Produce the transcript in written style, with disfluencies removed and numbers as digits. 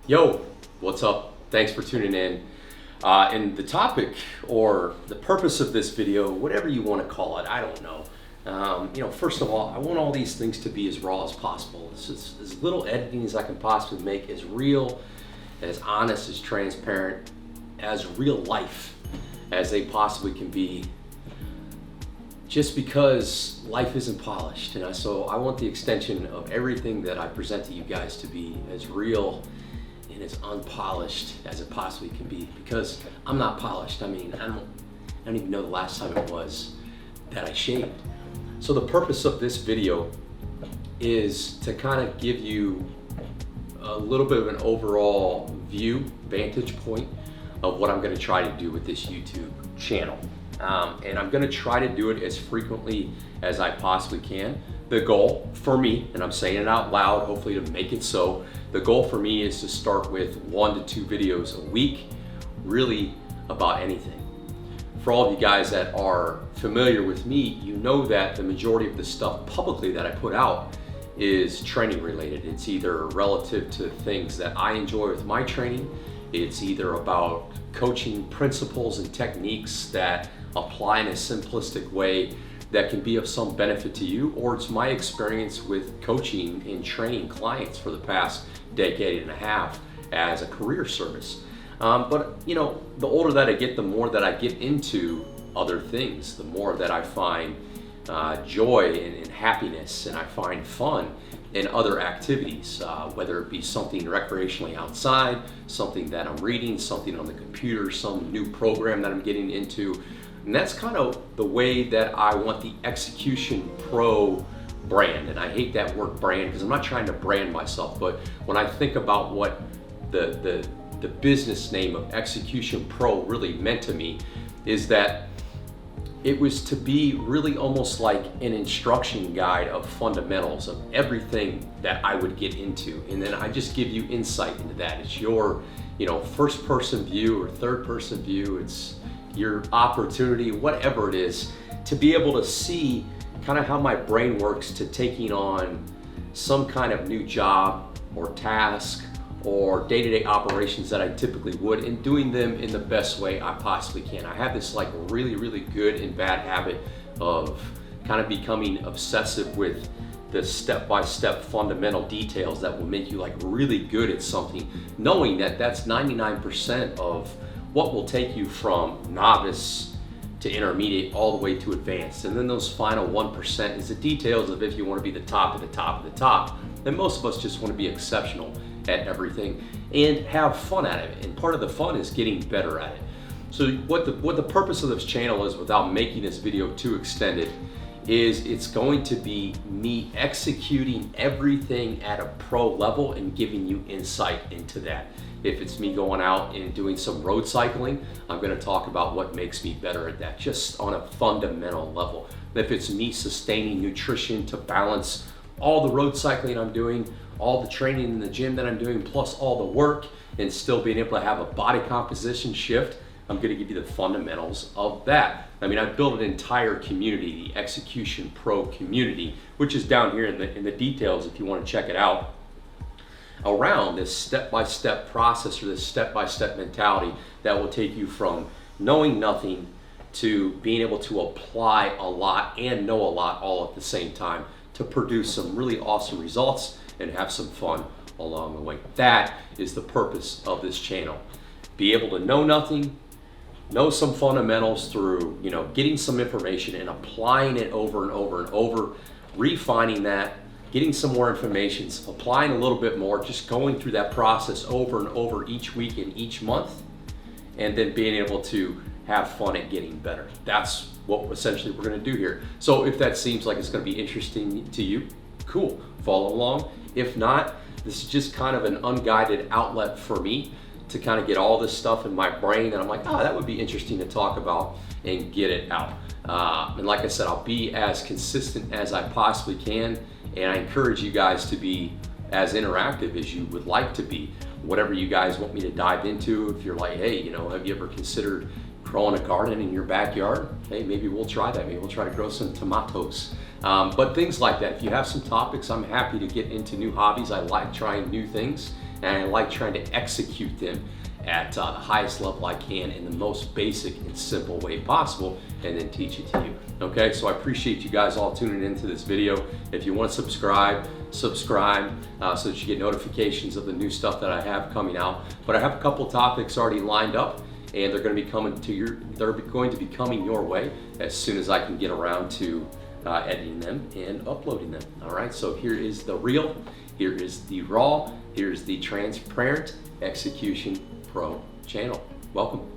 Yo, what's up? Thanks for tuning in. And the topic or the purpose of this video, whatever you want to call it, I don't know. First of all, I want all these things to be as raw as possible. As little editing as I can possibly make, as real, as honest, as transparent, as real life as they possibly can be. Just because life isn't polished, so I want the extension of everything that I present to you guys to be as real and as unpolished as it possibly can be, because I'm not polished. I don't even know the last time it was that I shaved. So the purpose of this video is to kind of give you a little bit of an overall vantage point of what I'm going to try to do with this YouTube channel. And I'm going to try to do it as frequently as I possibly can. The goal for me, and I'm saying it out loud, hopefully to make it so, the goal for me is to start with 1 to 2 videos a week, really about anything. For all of you guys that are familiar with me, you know that the majority of the stuff publicly that I put out is training related. It's either relative to things that I enjoy with my training, it's either about coaching principles and techniques that apply in a simplistic way that can be of some benefit to you, or it's my experience with coaching and training clients for the past decade and a half as a career service. But the older that I get, the more that I get into other things, the more that I find joy and happiness, and I find fun in other activities, whether it be something recreationally outside, something that I'm reading, something on the computer, some new program that I'm getting into. And that's kind of the way that I want the Execution Pro brand. And I hate that word brand because I'm not trying to brand myself, but when I think about what the business name of Execution Pro really meant to me, is that it was to be really almost like an instruction guide of fundamentals of everything that I would get into. And then I just give you insight into that. It's your, first person view or third person view. It's your opportunity, whatever it is, to be able to see kind of how my brain works to taking on some kind of new job or task or day-to-day operations that I typically would, and doing them in the best way I possibly can. I have this really, really good and bad habit of kind of becoming obsessive with the step-by-step fundamental details that will make you really good at something, knowing that that's 99% of what will take you from novice to intermediate all the way to advanced. And then those final 1% is the details of if you want to be the top of the top of the top. And most of us just want to be exceptional at everything and have fun at it. And part of the fun is getting better at it. So what the purpose of this channel is, without making this video too extended, is it's going to be me executing everything at a pro level and giving you insight into that. If it's me going out and doing some road cycling, I'm going to talk about what makes me better at that, just on a fundamental level. If it's me sustaining nutrition to balance all the road cycling I'm doing, all the training in the gym that I'm doing, plus all the work, and still being able to have a body composition shift, I'm going to give you the fundamentals of that. I've built an entire community, the Execution Pro community, which is down here in the details if you want to check it out, around this step-by-step process or this step-by-step mentality that will take you from knowing nothing to being able to apply a lot and know a lot all at the same time to produce some really awesome results and have some fun along the way. That is the purpose of this channel. Be able to know nothing, know some fundamentals through, getting some information and applying it over and over and over, refining that, getting some more information, applying a little bit more, just going through that process over and over each week and each month, and then being able to have fun at getting better. That's what essentially we're going to do here. So if that seems like it's going to be interesting to you, cool, follow along. If not, this is just kind of an unguided outlet for me to kind of get all this stuff in my brain, and I'm like, that would be interesting to talk about and get it out. And like I said, I'll be as consistent as I possibly can, and I encourage you guys to be as interactive as you would like to be. Whatever you guys want me to dive into, if you're like, hey, have you ever considered growing a garden in your backyard? Hey, maybe we'll try that. Maybe we'll try to grow some tomatoes. But things like that. If you have some topics, I'm happy to get into new hobbies. I like trying new things and I like trying to execute them at the highest level I can in the most basic and simple way possible, and then teach it to you. Okay, so I appreciate you guys all tuning into this video. If you want to subscribe so that you get notifications of the new stuff that I have coming out. But I have a couple topics already lined up, and they're going to be coming your way as soon as I can get around to editing them and uploading them. All right, so here is the real, here is the raw, here's the transparent execution pro channel. Welcome.